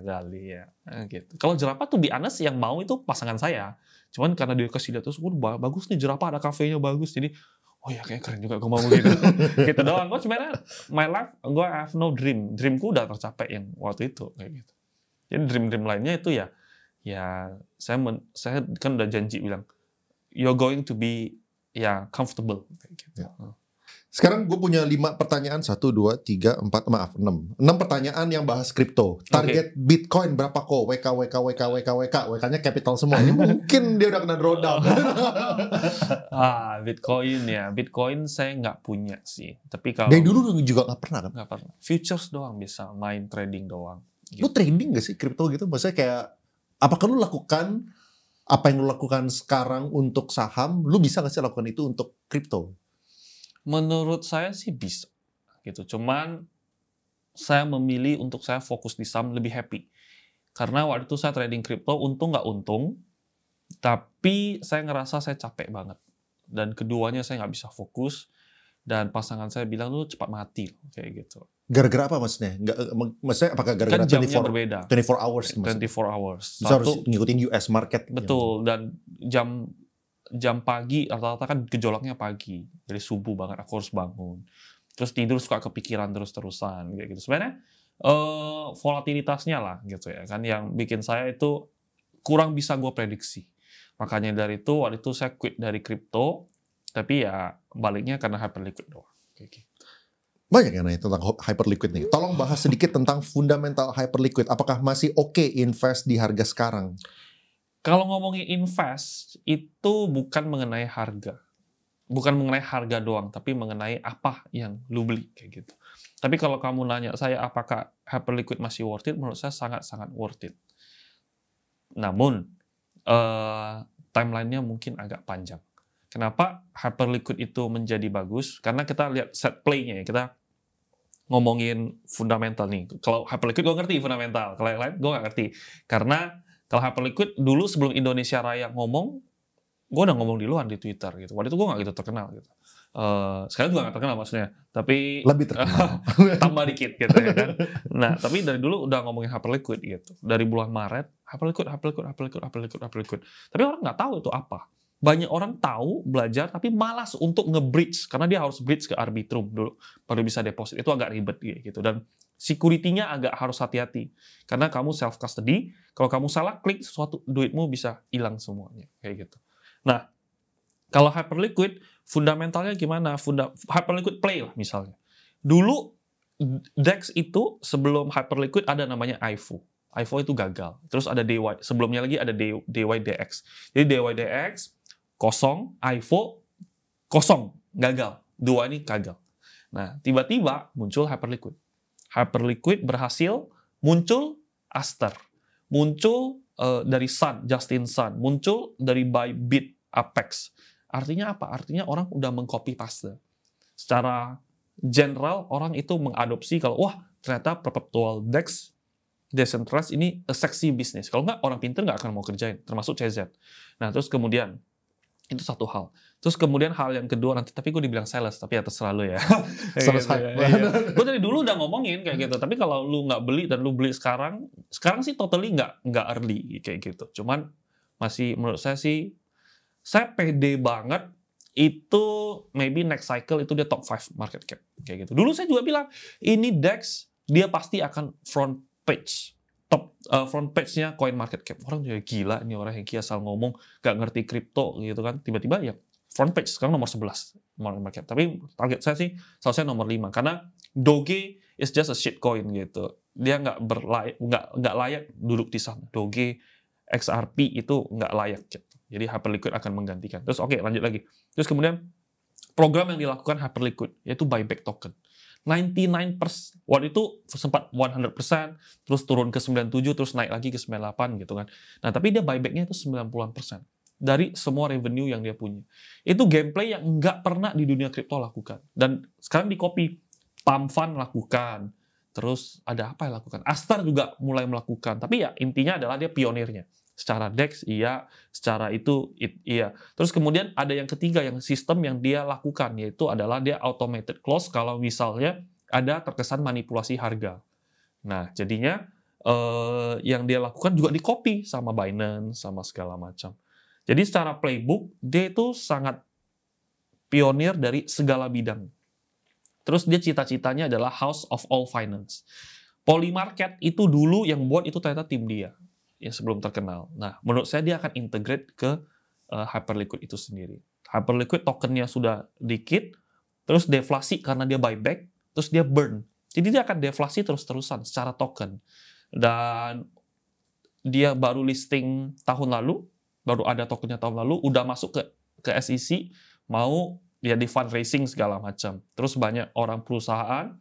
kali ya. Gitu. Kalau jerapah tuh di Anes yang mau itu pasangan saya. Cuman karena dia kasih lihat terus, bagus nih jerapah, ada kafenya bagus. Jadi oh ya kayak keren juga gue mau gitu. Gitu doang. Gue sebenarnya my life gue have no dream. Dreamku udah tercapai yang waktu itu kayak gitu. Jadi dream lainnya itu ya saya kan udah janji bilang you're going to be comfortable kayak gitu. Ya. Sekarang gue punya 5 pertanyaan, 1, 2, 3, 4, 6 pertanyaan yang bahas kripto. Target Bitcoin berapa kok? WK-nya capital semua. Ini mungkin dia udah kena drawdown. Bitcoin ya. Bitcoin saya nggak punya sih. Tapi kalau dari dulu juga nggak pernah kan? Nggak pernah. Futures doang bisa, main trading doang. Gitu. Lu trading gak sih kripto gitu? Maksudnya kayak apakah lu lakukan apa yang lu lakukan sekarang untuk saham, lu bisa nggak sih lakukan itu untuk kripto? Menurut saya sih bisa, gitu. Cuman saya memilih untuk saya fokus di saham lebih happy. Karena waktu itu saya trading kripto, untung nggak untung, tapi saya ngerasa saya capek banget. Dan keduanya saya nggak bisa fokus, dan pasangan saya bilang, lu cepat mati, kayak gitu. Gara-gara apa maksudnya? Maksudnya apakah gara-gara kan jamnya berbeda. 24 hours maksudnya? 24 hours. Harus ngikutin US market. Betul, dan jam pagi, rata-rata kan gejolaknya pagi. Jadi subuh banget, aku harus bangun. Terus tidur suka kepikiran terus-terusan, kayak gitu. Sebenarnya volatilitasnya lah, gitu ya. Kan yang bikin saya itu kurang bisa gue prediksi. Makanya dari itu, waktu itu saya quit dari kripto, tapi ya baliknya karena hyperliquid doang. Kayak gitu. Banyak yang nanya tentang Hyperliquid nih. Tolong bahas sedikit tentang fundamental Hyperliquid. Apakah masih oke invest di harga sekarang? Kalau ngomongin invest, itu bukan mengenai harga. Bukan mengenai harga doang, tapi mengenai apa yang lu beli, kayak gitu. Tapi kalau kamu nanya saya apakah Hyperliquid masih worth it, menurut saya sangat-sangat worth it. Namun, timeline-nya mungkin agak panjang. Kenapa Hyperliquid itu menjadi bagus? Karena kita lihat set play-nya ya, kita ngomongin fundamental nih. Kalau Hyperliquid gue ngerti fundamental, kalau yang lain gue nggak ngerti. Karena kalau Hyperliquid dulu sebelum Indonesia Raya ngomong, gue udah ngomong di luar di Twitter gitu. Waktu itu gue nggak gitu terkenal gitu. Sekarang juga nggak terkenal maksudnya, tapi lebih terkenal. tambah dikit gitu ya kan. Nah, tapi dari dulu udah ngomongin Hyperliquid gitu. Dari bulan Maret, Hyperliquid. Tapi orang nggak tahu itu apa. Banyak orang tahu, belajar, tapi malas untuk nge-bridge. Karena dia harus bridge ke Arbitrum dulu, baru bisa deposit. Itu agak ribet gitu. Dan security-nya agak harus hati-hati. Karena kamu self-custody, kalau kamu salah klik sesuatu, duitmu bisa hilang semuanya. Kayak gitu. Nah, kalau Hyperliquid, fundamentalnya gimana? Hyperliquid Play lah misalnya. Dulu, DEX itu sebelum Hyperliquid ada namanya IFO. IFO itu gagal. Terus ada DY. Sebelumnya lagi ada DYDX. Jadi DYDX, kosong, IFO, kosong, gagal. Dua ini gagal. Nah, tiba-tiba muncul Hyperliquid. Hyperliquid berhasil, muncul Aster. Muncul dari Sun, Justin Sun. Muncul dari Bybit, Apex. Artinya apa? Artinya orang udah mengcopy paste. Secara general, orang itu mengadopsi kalau, wah, ternyata perpetual DEX, decentralized ini a sexy business. Kalau nggak, orang pintar nggak akan mau kerjain, termasuk CZ. Nah, terus kemudian, itu satu hal. Terus kemudian hal yang kedua nanti, tapi gue dibilang sales, tapi ya terserah lu ya. Selesai. Gue dari dulu udah ngomongin kayak gitu, tapi kalau lu nggak beli dan lu beli sekarang sih totally nggak early kayak gitu. Cuman masih menurut saya sih, saya pede banget itu maybe next cycle itu dia top 5 market cap kayak gitu. Dulu saya juga bilang ini DEX dia pasti akan front page. Front page-nya coin market cap. Orang juga gila, ini orang yang asal ngomong, gak ngerti kripto gitu kan. Tiba-tiba ya front page, sekarang nomor 11 market cap. Tapi target saya sih, selesai nomor 5. Karena Doge is just a shit coin gitu. Dia nggak layak duduk di sana. Doge, XRP itu nggak layak gitu. Jadi Hyperliquid akan menggantikan. Terus oke, lanjut lagi. Terus kemudian program yang dilakukan Hyperliquid, yaitu buyback token. 99%, waktu itu sempat 100%, terus turun ke 97, terus naik lagi ke 98 gitu kan. Nah, tapi dia buybacknya itu 90% dari semua revenue yang dia punya. Itu gameplay yang nggak pernah di dunia kripto lakukan. Dan sekarang di copy, Pump Fund lakukan, terus ada apa yang lakukan? Aster juga mulai melakukan, tapi ya intinya adalah dia pionirnya. Secara DEX, iya. Secara itu, iya. Terus kemudian ada yang ketiga, yang sistem yang dia lakukan, yaitu adalah dia automated close kalau misalnya ada terkesan manipulasi harga. Nah, jadinya yang dia lakukan juga di-copy sama Binance, sama segala macam. Jadi secara playbook, dia itu sangat pionir dari segala bidang. Terus dia cita-citanya adalah House of All Finance. Polymarket itu dulu yang buat itu ternyata tim dia. Ya sebelum terkenal. Nah, menurut saya dia akan integrate ke Hyperliquid itu sendiri. Hyperliquid tokennya sudah dikit, terus deflasi karena dia buyback, terus dia burn. Jadi dia akan deflasi terus-terusan secara token. Dan dia baru listing tahun lalu, baru ada tokennya tahun lalu, udah masuk ke SEC, mau ya di fundraising segala macam. Terus banyak orang perusahaan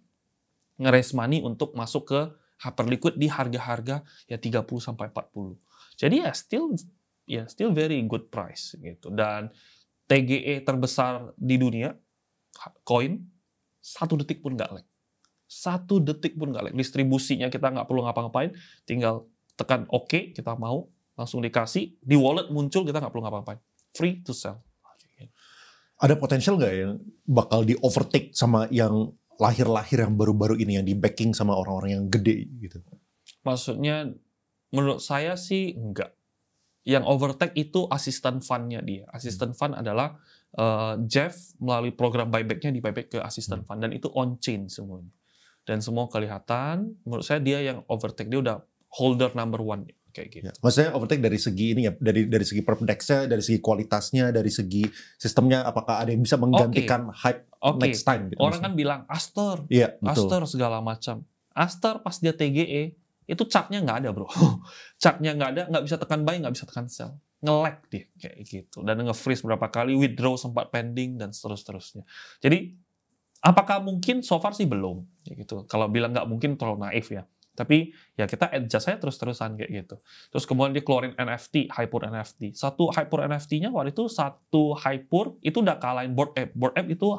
nge-raise money untuk masuk ke Hyperliquid di harga-harga ya 30 sampai 40. Jadi ya still very good price gitu. Dan TGE terbesar di dunia koin 1 detik pun nggak lag. 1 detik pun nggak lag. Distribusinya kita nggak perlu ngapa-ngapain, tinggal tekan OK, kita mau langsung dikasih di wallet muncul, kita nggak perlu ngapa-ngapain. Free to sell. Ada potensial nggak yang bakal di overtake sama yang lahir-lahir yang baru-baru ini yang di backing sama orang-orang yang gede gitu? Maksudnya menurut saya sih enggak. Yang overtake itu asisten fund-nya dia. Asisten fund adalah Jeff melalui program buyback-nya di buyback ke asisten fund dan itu on-chain semuanya. Dan semua kelihatan, menurut saya dia yang overtake, dia udah holder number 1 kayak gitu. Ya, maksudnya overtake dari segi ini ya, dari segi perp dex-nya, dari segi kualitasnya, dari segi sistemnya, apakah ada yang bisa menggantikan hype Oke, next time. Gitu, orang kan bilang Aster, iya, betul. Aster segala macam. Aster pas dia TGE itu chartnya nggak ada bro, chartnya nggak ada, nggak bisa tekan buy, nggak bisa tekan sell, nge-lag dia kayak gitu, dan nge-freeze berapa kali, withdraw sempat pending dan seterusnya. Jadi apakah mungkin? So far sih belum, kayak gitu. Kalau bilang nggak mungkin terlalu naif ya. Tapi ya kita adjust aja terus-terusan kayak gitu. Terus kemudian dia keluarin NFT, Hyper NFT. Satu Hyper NFT-nya waktu itu, satu Hyper itu udah kalahin Bored Ape. Bored Ape itu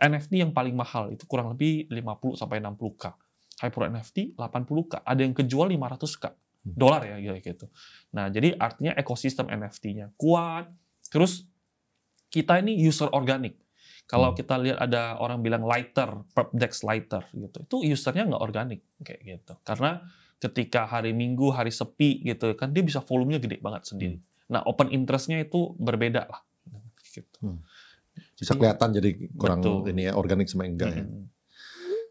NFT yang paling mahal, itu kurang lebih 50-60k. Hyper NFT 80k, ada yang kejual 500k dolar ya gitu. Nah, jadi artinya ekosistem NFT-nya kuat. Terus kita ini user organik. Kalau kita lihat ada orang bilang lighter, Perpdex lighter gitu, itu usernya nggak organik kayak gitu. Karena ketika hari Minggu, hari sepi gitu kan, dia bisa volumenya gede banget sendiri. Nah, open interest-nya itu berbeda lah. Gitu. Bisa kelihatan jadi kurang betul. ini ya, organik sama enggak ya.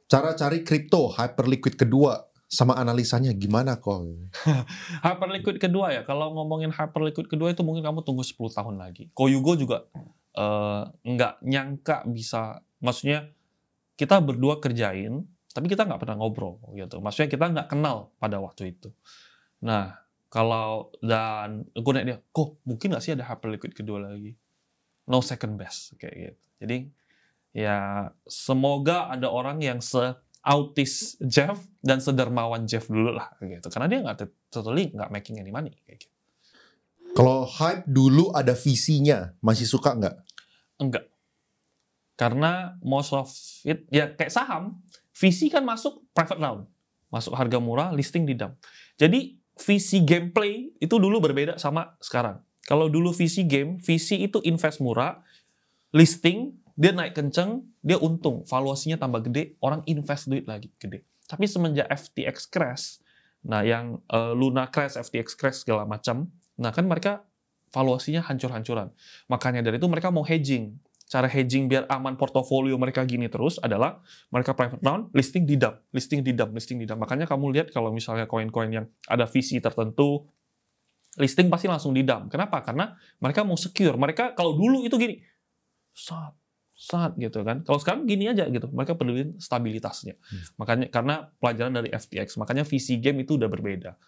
Cara cari kripto Hyperliquid kedua sama analisanya gimana kok? Hyperliquid kedua ya, kalau ngomongin Hyperliquid kedua itu mungkin kamu tunggu 10 tahun lagi. Koyugo juga nggak nyangka bisa, maksudnya kita berdua kerjain, tapi kita nggak pernah ngobrol gitu. Maksudnya kita nggak kenal pada waktu itu. Nah, dan gue nanya dia, kok mungkin nggak sih ada Hyperliquid kedua lagi? No second best kayak gitu. Jadi ya semoga ada orang yang se-autis Jeff dan sedermawan Jeff dulu lah gitu. Karena dia nggak making any money kayak gitu. Kalau Hype dulu ada visinya, masih suka nggak? Enggak. Karena most of it, ya kayak saham, visi kan masuk private round. Masuk harga murah, listing di dump. Jadi visi gameplay itu dulu berbeda sama sekarang. Kalau dulu visi itu invest murah, listing, dia naik kenceng, dia untung, valuasinya tambah gede, orang invest duit lagi gede. Tapi semenjak FTX crash, nah yang Luna crash, FTX crash segala macam, nah kan mereka valuasinya hancur-hancuran. Makanya dari itu mereka mau hedging. Cara hedging biar aman portofolio mereka gini terus adalah mereka private round, listing di dump, listing di dump, listing di dump. Makanya kamu lihat kalau misalnya koin-koin yang ada visi tertentu, listing pasti langsung di dump. Kenapa? Karena mereka mau secure. Mereka kalau dulu itu gini, saat gitu kan. Kalau sekarang gini aja gitu. Mereka peduliin stabilitasnya. Makanya karena pelajaran dari FTX, makanya visi game itu udah berbeda.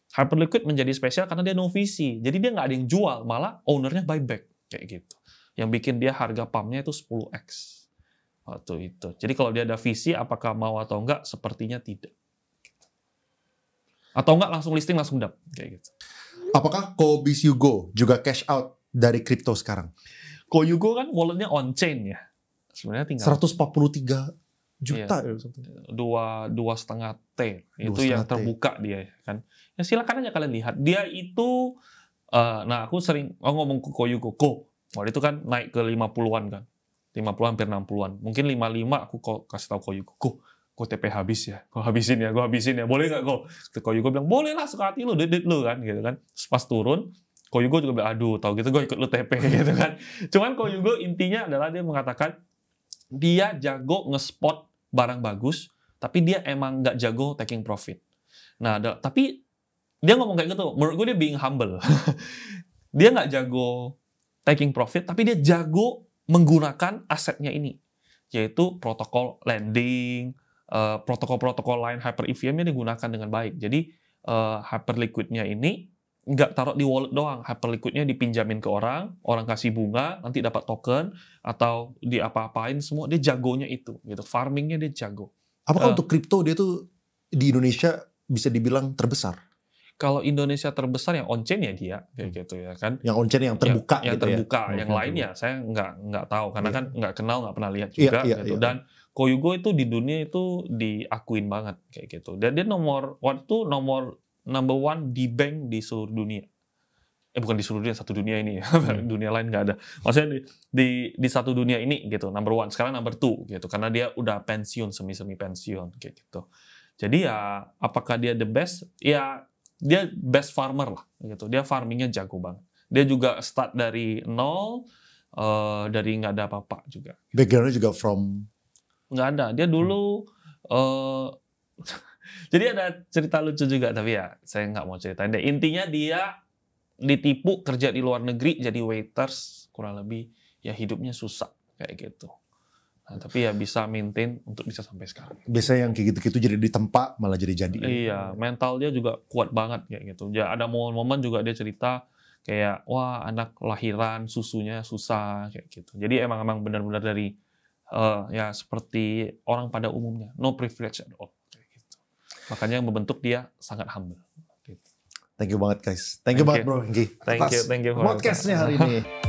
Hyperliquid menjadi spesial karena dia no visi. Jadi dia nggak ada yang jual, malah ownernya buyback kayak gitu. Yang bikin dia harga pumpnya itu 10x waktu itu. Jadi kalau dia ada visi, apakah mau atau enggak? Sepertinya tidak. Atau enggak langsung listing langsung dump kayak gitu. Apakah Kobyugo juga cash out dari kripto sekarang? Koyugo kan walletnya on chain ya. Sebenarnya tinggal 143 juta ya. 2,5 T. Itu yang terbuka dia kan. Ya silakan aja kalian lihat. Dia itu nah aku sering ngomong ke Koyugo, waktu itu kan naik ke 50-an kan. 50 hampir 60-an. Mungkin 55 aku kasih tahu Koyugo, kok TP habis ya. Gue habisin ya. Boleh nggak kok? Koyugo bilang, "Boleh lah, suka hati lu, duit lu kan." Gitu kan. Pas turun Koyugo juga bilang, aduh, tahu gitu gue ikut lu TP gitu kan. Cuman Koyugo intinya adalah dia mengatakan dia jago nge-spot barang bagus, tapi dia emang nggak jago taking profit. Nah, tapi dia ngomong kayak gitu, menurut gue dia being humble. Dia nggak jago taking profit, tapi dia jago menggunakan asetnya ini, yaitu protokol lending, protokol-protokol lain Hyper EVM-nya digunakan dengan baik. Jadi Hyperliquid-nya ini nggak taruh di wallet doang, Hyperliquid-nya dipinjamin ke orang kasih bunga, nanti dapat token, atau diapa-apain semua, dia jagonya itu, gitu. Farmingnya dia jago. Apakah untuk kripto dia tuh di Indonesia bisa dibilang terbesar? Kalau Indonesia terbesar yang on-chain ya dia, kayak gitu ya kan. Yang on-chain yang terbuka yang gitu terbuka, ya? yang lain ya saya nggak tahu, karena kan nggak kenal, nggak pernah lihat juga, gitu. Dan Koyugo itu di dunia itu diakuin banget, kayak gitu. Dan dia waktu itu nomor number one di bank di seluruh dunia. Bukan di seluruh dunia, satu dunia ini. Dunia lain nggak ada. Maksudnya di satu dunia ini gitu, number one. Sekarang number two gitu, karena dia udah pensiun, semi pensiun kayak gitu. Jadi ya, apakah dia the best? Ya, dia best farmer lah gitu. Dia farmingnya jago banget. Dia juga start dari nol, dari nggak ada apa-apa juga. Backgroundnya juga from? Nggak ada. Dia dulu jadi ada cerita lucu juga, tapi ya saya nggak mau ceritain deh. Intinya dia ditipu kerja di luar negeri jadi waiters, kurang lebih ya hidupnya susah kayak gitu. Nah, tapi ya bisa maintain untuk bisa sampai sekarang. Biasanya yang kayak gitu-gitu jadi ditempa malah jadi. Iya, mental dia juga kuat banget kayak gitu. Ya ada momen-momen juga dia cerita kayak wah anak lahiran susunya susah kayak gitu. Jadi emang benar-benar dari ya seperti orang pada umumnya, no privilege at all kayak gitu. Makanya yang membentuk dia sangat humble. Gitu. Thank you banget guys. Thank you banget bro Hengki. Thank you. Podcastnya hari ini.